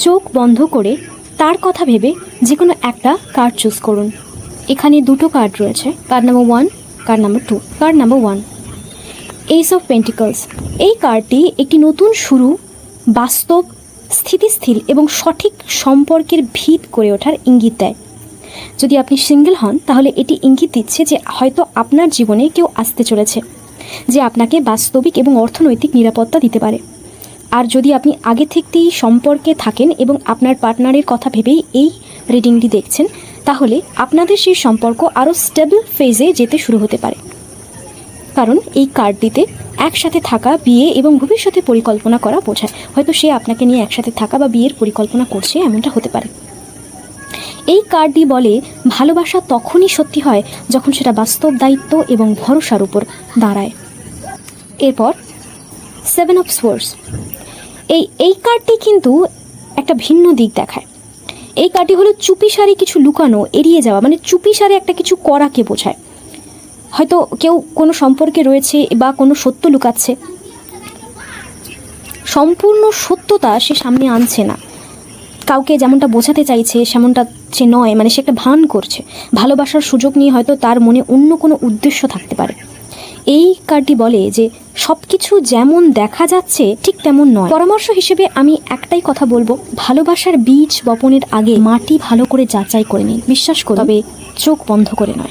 চোখ বন্ধ করে তার কথা ভেবে যে কোনো একটা কার্ড চুজ করুন। এখানে দুটো কার্ড রয়েছে, card number 1, card number 2। Card number 1, ace of pentacles. এই কার্ডটি একটি নতুন শুরু, বাস্তব, স্থিতিশীল এবং সঠিক সম্পর্কের ভিত করে ওঠার ইঙ্গিত দেয়। যদি আপনি সিঙ্গেল হন তাহলে এটি ইঙ্গিত দিচ্ছে যে হয়তো আপনার জীবনে কেউ আসতে চলেছে যে আপনাকে বাস্তবিক এবং অর্থনৈতিক নিরাপত্তা দিতে পারে। আর যদি আপনি আগে থেকেই সম্পর্কে থাকেন এবং আপনার পার্টনারের কথা ভেবেই এই রিডিংটি দেখছেন, তাহলে আপনাদের সেই সম্পর্ক আরও স্টেবল ফেজে যেতে শুরু হতে পারে। কারণ এই কার্ডটিতে একসাথে থাকা, বিয়ে এবং ভবিষ্যতে পরিকল্পনা করা বোঝায়। হয়তো সে আপনাকে নিয়ে একসাথে থাকা বা বিয়ের পরিকল্পনা করছে, এমনটা হতে পারে। এই কার্ডটি বলে ভালোবাসা তখনই সত্যি হয় যখন সেটা বাস্তব দায়িত্ব এবং ভরসার উপর দাঁড়ায়। এরপর 7 অফ সোর্ডস। এই কার্ডটি কিন্তু একটা ভিন্ন দিক দেখায়। এই কার্ডটি হলো চুপিসারে কিছু লুকানো, এড়িয়ে যাওয়া, মানে চুপিসারে একটা কিছু করাকে বোঝায়। হয়তো কেউ কোনো সম্পর্কে রয়েছে বা কোনো সত্য লুকাচ্ছে, সম্পূর্ণ সত্যতা সে সামনে আনছে না, কাউকে যেমনটা বোঝাতে চাইছে সেমনটা সে নয়, মানে সে একটা ভান করছে। ভালোবাসার সুযোগ নিয়ে হয়তো তার মনে অন্য কোনো উদ্দেশ্য থাকতে পারে। এই কার্ডটি বলে যে সব কিছু যেমন দেখা যাচ্ছে ঠিক তেমন নয়। পরামর্শ হিসেবে আমি একটাই কথা বলবো, ভালোবাসার বীজ বপনের আগে মাটি ভালো করে যাচাই করে নিন। বিশ্বাস করুন, তবে চোখ বন্ধ করে নয়।